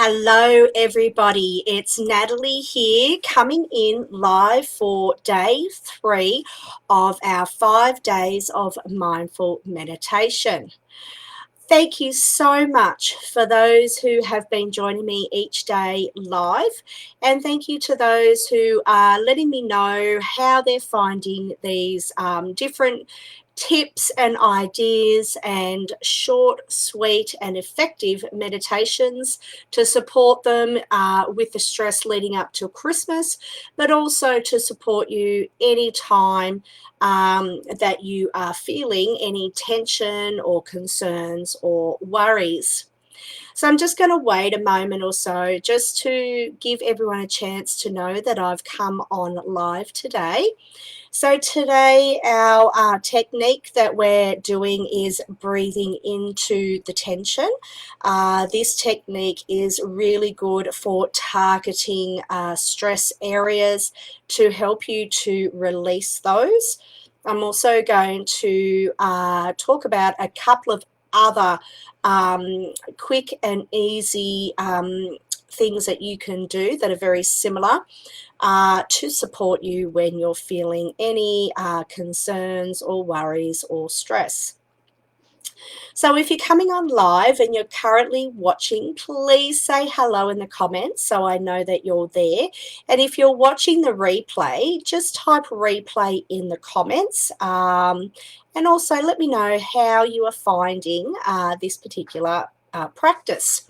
Hello everybody, it's Natalie here coming in live for day 3 of our 5 days of mindful meditation. Thank you so much for those who have been joining me each day live, and thank you to those who are letting me know how they're finding these different tips and ideas and short, sweet and effective meditations to support them with the stress leading up to Christmas, but also to support you anytime that you are feeling any tension or concerns or worries. So I'm just going to wait a moment or so just to give everyone a chance to know that I've come on live today. So today our technique that we're doing is breathing into the tension. This technique is really good for targeting stress areas to help you to release those. I'm also going to talk about a couple of other quick and easy things that you can do that are very similar to support you when you're feeling any concerns or worries or stress. So if you're coming on live and you're currently watching, please say hello in the comments so I know that you're there. And if you're watching the replay, just type replay in the comments. And also let me know how you are finding this particular practice.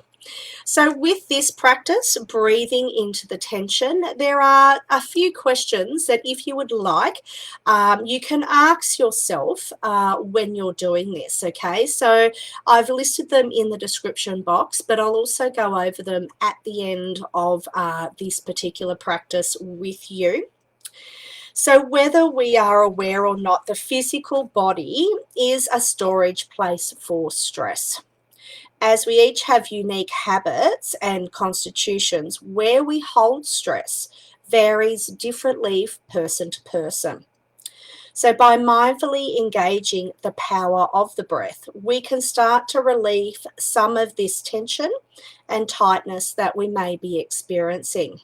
So with this practice, breathing into the tension, there are a few questions that if you would like, you can ask yourself when you're doing this, okay? So I've listed them in the description box, but I'll also go over them at the end of this particular practice with you. So whether we are aware or not, the physical body is a storage place for stress. As we each have unique habits and constitutions, where we hold stress varies differently person to person. So by mindfully engaging the power of the breath, we can start to relieve some of this tension and tightness that we may be experiencing.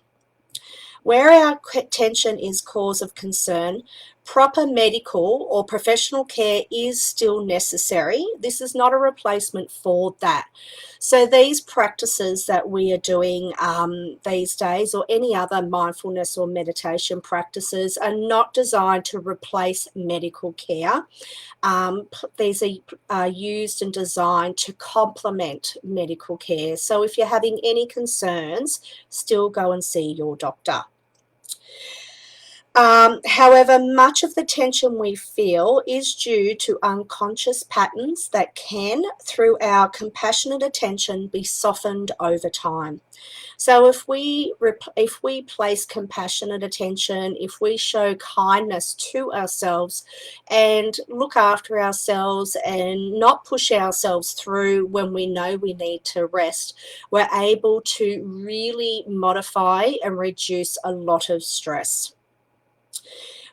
Where our tension is cause of concern, proper medical or professional care is still necessary. This is not a replacement for that. So these practices that we are doing these days, or any other mindfulness or meditation practices, are not designed to replace medical care. These are used and designed to complement medical care. So if you're having any concerns, still go and see your doctor. However, much of the tension we feel is due to unconscious patterns that can, through our compassionate attention, be softened over time. So if we place compassionate attention, if we show kindness to ourselves and look after ourselves and not push ourselves through when we know we need to rest, we're able to really modify and reduce a lot of stress.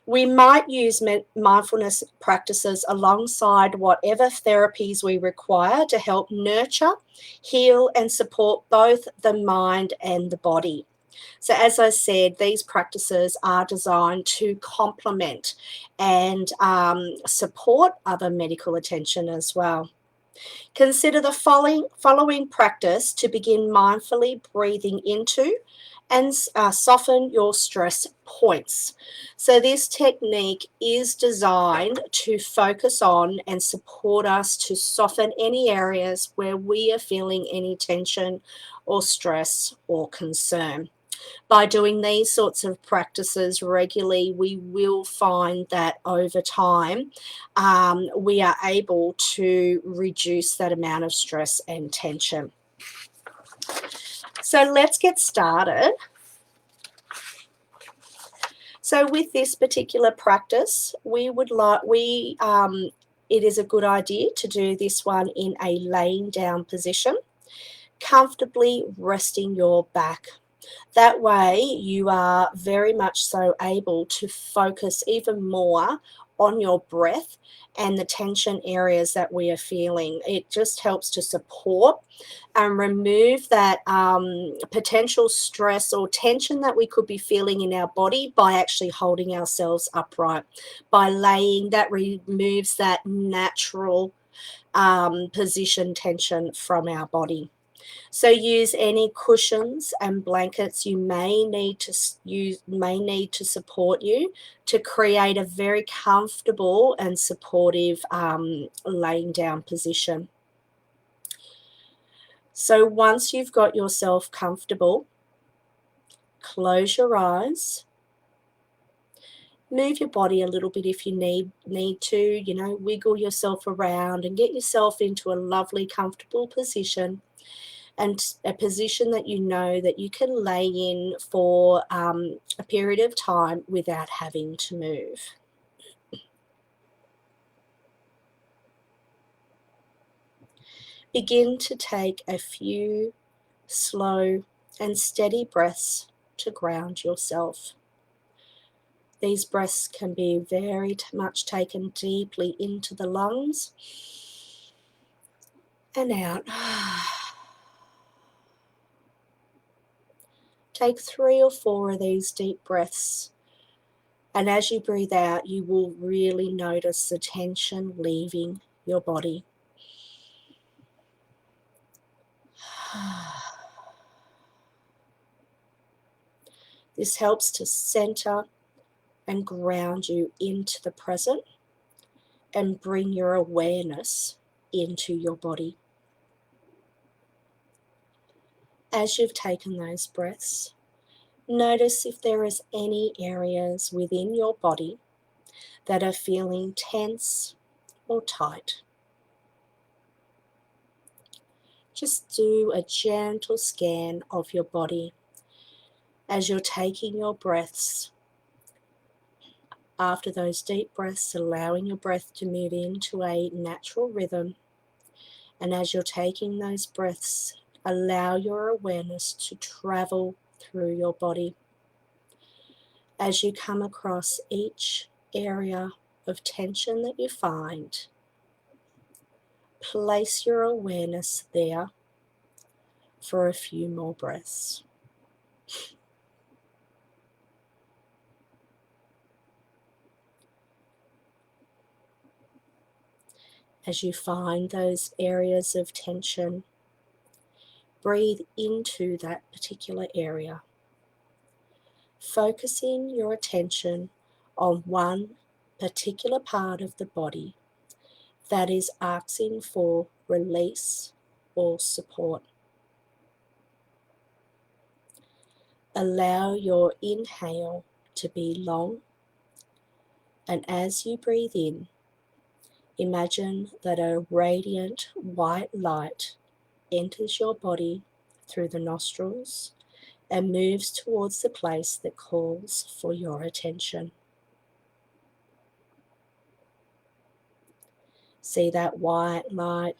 We might use mindfulness practices alongside whatever therapies we require to help nurture, heal, and support both the mind and the body. So as I said, these practices are designed to complement and support other medical attention as well. Consider the following practice to begin mindfully breathing into and soften your stress points. So this technique is designed to focus on and support us to soften any areas where we are feeling any tension or stress or concern. By doing these sorts of practices regularly, we will find that over time we are able to reduce that amount of stress and tension. So let's get started. So with this particular practice, it is a good idea to do this one in a laying down position, comfortably resting your back. That way you are very much so able to focus even more on your breath and the tension areas that we are feeling. It just helps to support and remove that potential stress or tension that we could be feeling in our body by actually holding ourselves upright. By laying, that removes that natural position tension from our body. So use any cushions and blankets you may need to support you to create a very comfortable and supportive laying down position. So once you've got yourself comfortable, close your eyes. Move your body a little bit if you need to, wiggle yourself around and get yourself into a lovely, comfortable position, and a position that you know that you can lay in for a period of time without having to move. Begin to take a few slow and steady breaths to ground yourself. These breaths can be very much taken deeply into the lungs and out. Take 3 or 4 of these deep breaths, and as you breathe out, you will really notice the tension leaving your body. This helps to center and ground you into the present and bring your awareness into your body. As you've taken those breaths, notice if there is any areas within your body that are feeling tense or tight. Just do a gentle scan of your body as you're taking your breaths. After those deep breaths, allowing your breath to move into a natural rhythm. And as you're taking those breaths, allow your awareness to travel through your body. As you come across each area of tension that you find, place your awareness there for a few more breaths. As you find those areas of tension, breathe into that particular area, focusing your attention on one particular part of the body that is asking for release or support. Allow your inhale to be long, and as you breathe in, imagine that a radiant white light enters your body through the nostrils and moves towards the place that calls for your attention. See that white light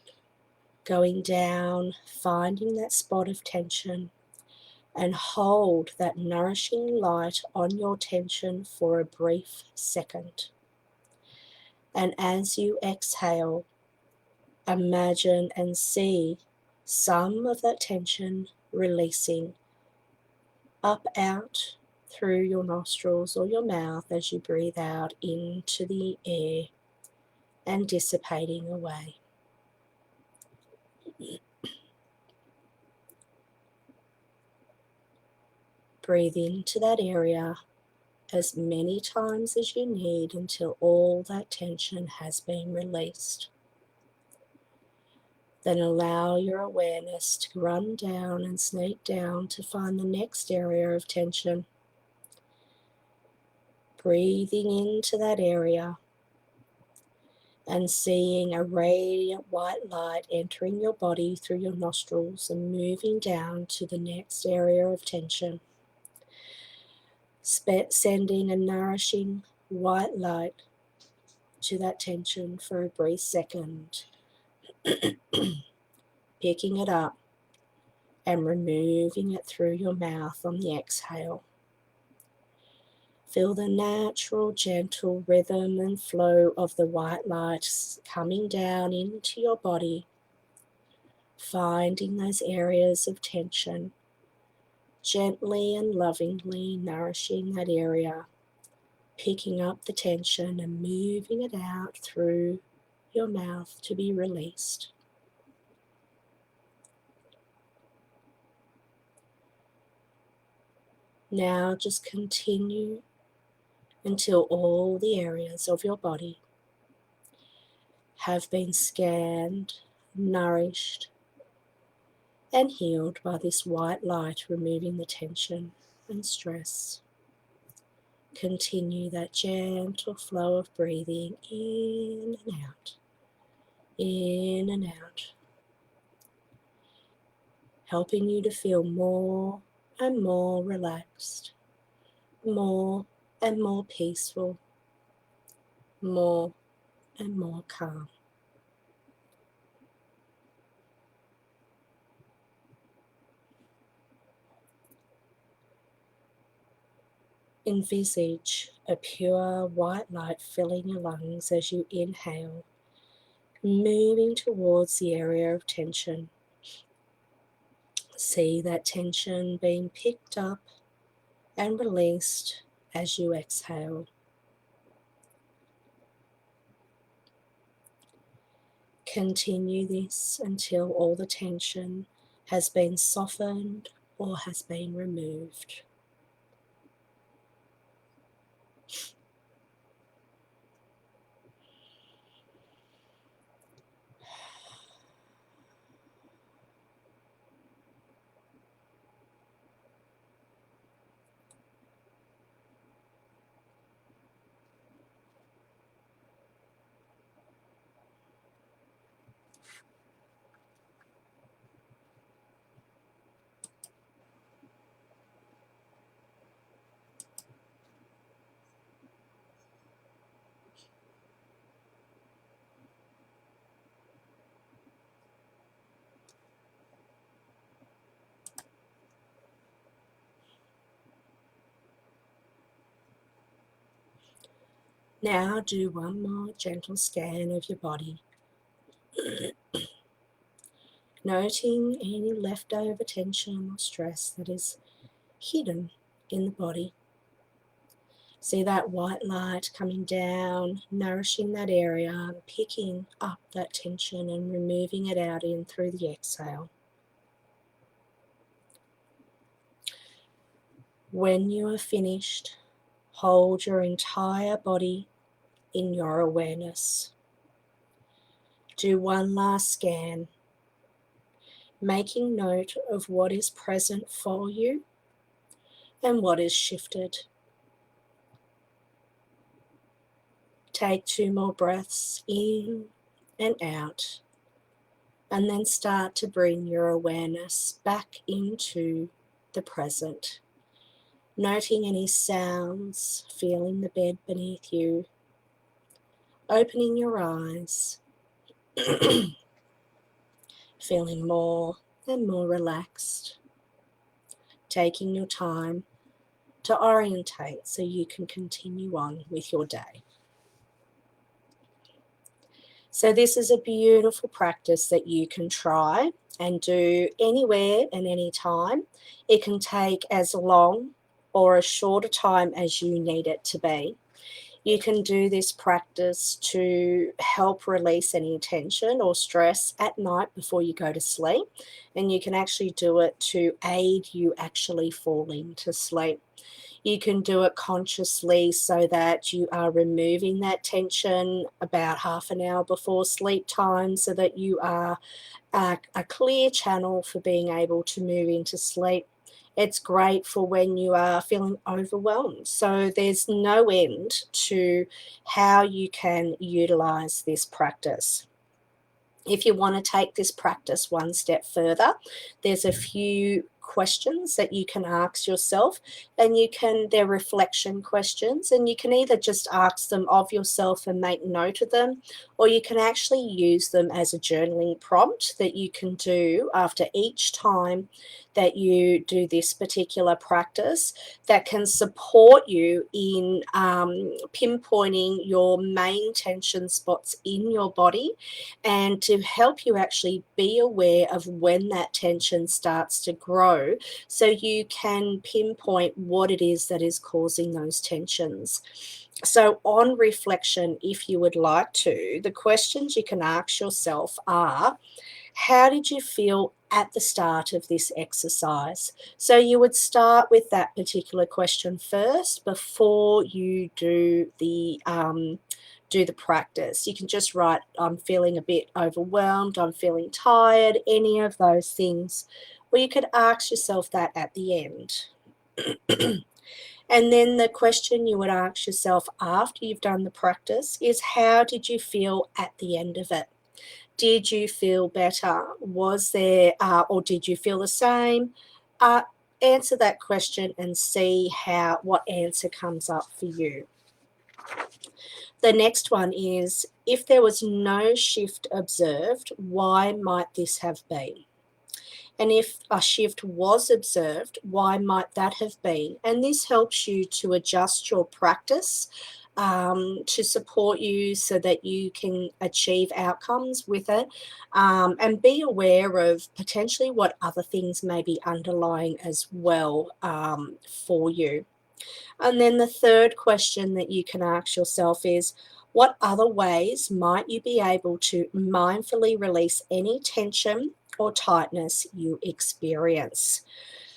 going down, finding that spot of tension, and hold that nourishing light on your tension for a brief second. And as you exhale, imagine and see some of that tension releasing up out through your nostrils or your mouth as you breathe out into the air and dissipating away. Breathe into that area as many times as you need until all that tension has been released. Then allow your awareness to run down and sneak down to find the next area of tension. Breathing into that area and seeing a radiant white light entering your body through your nostrils and moving down to the next area of tension. Sending a nourishing white light to that tension for a brief second. Picking it up and removing it through your mouth on the exhale. Feel the natural, gentle rhythm and flow of the white light coming down into your body, finding those areas of tension, gently and lovingly nourishing that area, picking up the tension and moving it out through your mouth to be released. Now just continue until all the areas of your body have been scanned, nourished, and healed by this white light, removing the tension and stress. Continue that gentle flow of breathing in and out, in and out, helping you to feel more and more relaxed, more and more peaceful, more and more calm. Envisage a pure white light filling your lungs as you inhale, moving towards the area of tension. See that tension being picked up and released as you exhale. Continue this until all the tension has been softened or has been removed. Now do one more gentle scan of your body, noting any leftover tension or stress that is hidden in the body. See that white light coming down, nourishing that area, picking up that tension and removing it out in through the exhale. When you are finished, hold your entire body in your awareness. Do one last scan, making note of what is present for you and what is shifted. Take 2 more breaths in and out, and then start to bring your awareness back into the present, noting any sounds, feeling the bed beneath you, opening your eyes, feeling more and more relaxed, taking your time to orientate so you can continue on with your day. So this is a beautiful practice that you can try and do anywhere and any time. It can take as long or as short a time as you need it to be. You can do this practice to help release any tension or stress at night before you go to sleep, and you can actually do it to aid you actually falling to sleep. You can do it consciously so that you are removing that tension about half an hour before sleep time so that you are a clear channel for being able to move into sleep. It's great for when you are feeling overwhelmed. So there's no end to how you can utilize this practice. If you want to take this practice one step further, there's a few questions that you can ask yourself, and they're reflection questions, and you can either just ask them of yourself and make note of them, or you can actually use them as a journaling prompt that you can do after each time that you do this particular practice, that can support you in pinpointing your main tension spots in your body, and to help you actually be aware of when that tension starts to grow, so you can pinpoint what it is that is causing those tensions. So, on reflection, if you would like to, the questions you can ask yourself are: how did you feel at the start of this exercise? So you would start with that particular question first before you do the practice. You can just write, I'm feeling a bit overwhelmed, I'm feeling tired, any of those things. Or you could ask yourself that at the end. And then the question you would ask yourself after you've done the practice is: how did you feel at the end of it? Did you feel better? Was there, or did you feel the same? Uh, Answer that question and see what answer comes up for you. The next one is: if there was no shift observed, why might this have been? And if a shift was observed, why might that have been? And this helps you to adjust your practice to support you so that you can achieve outcomes with it, and be aware of potentially what other things may be underlying as well for you. And then the third question that you can ask yourself is: what other ways might you be able to mindfully release any tension or tightness you experience?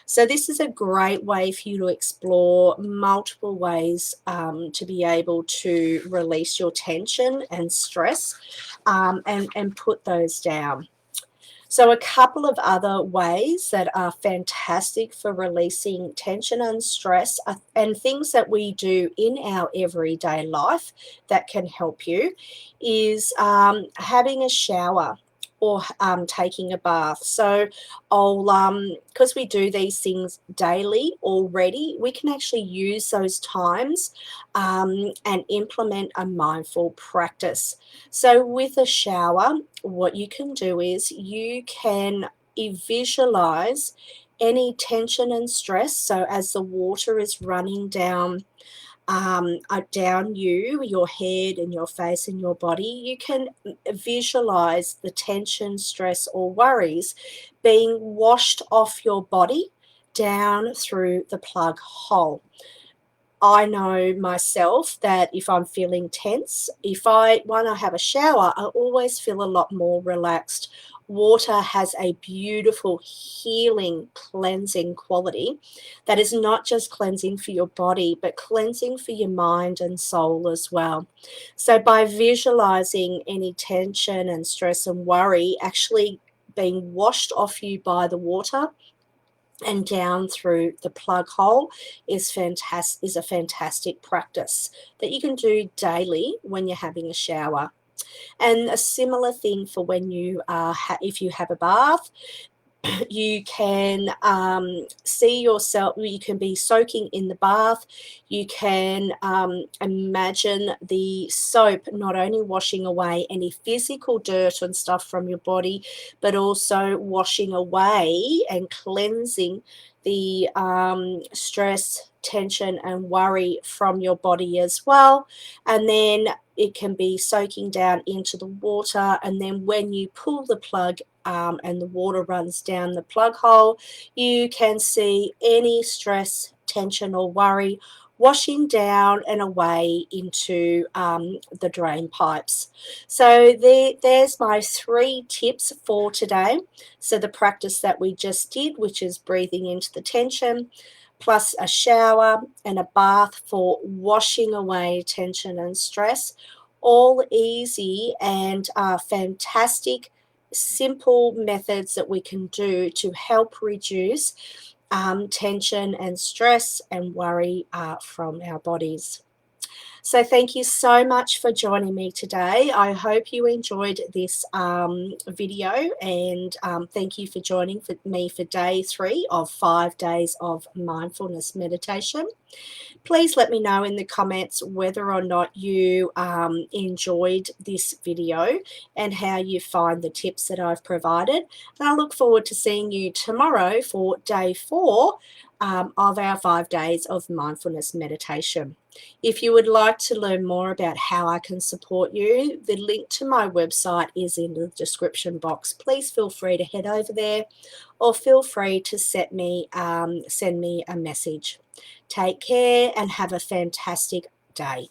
So, this is a great way for you to explore multiple ways to be able to release your tension and stress, and put those down. So, a couple of other ways that are fantastic for releasing tension and stress and things that we do in our everyday life that can help you is having a shower or taking a bath. So, because we do these things daily already, we can actually use those times and implement a mindful practice. So, with a shower, what you can do is you can visualize any tension and stress. So, as the water is running down your head and your face and your body, you can visualize the tension, stress, or worries being washed off your body down through the plug hole. I know myself that if I'm feeling tense, when I have a shower, I always feel a lot more relaxed. Water has a beautiful healing, cleansing quality that is not just cleansing for your body, but cleansing for your mind and soul as well. So by visualizing any tension and stress and worry actually being washed off you by the water and down through the plug hole is a fantastic practice that you can do daily when you're having a shower. And a similar thing for when you if you have a bath, you can see yourself, you can be soaking in the bath. You can imagine the soap not only washing away any physical dirt and stuff from your body, but also washing away and cleansing the stress, tension, and worry from your body as well. And then it can be soaking down into the water. And then when you pull the plug and the water runs down the plug hole, you can see any stress, tension, or worry washing down and away into the drain pipes. So there's my 3 tips for today. So the practice that we just did, which is breathing into the tension, plus a shower and a bath for washing away tension and stress, all easy and fantastic, simple methods that we can do to help reduce tension and stress and worry from our bodies. So thank you so much for joining me today. I hope you enjoyed this video, and thank you for joining me for day 3 of 5 days of mindfulness meditation. Please let me know in the comments whether or not you enjoyed this video and how you find the tips that I've provided. And I look forward to seeing you tomorrow for day 4 of our 5 days of mindfulness meditation. If you would like to learn more about how I can support you, the link to my website is in the description box. Please feel free to head over there, or feel free to send me a message. Take care and have a fantastic day.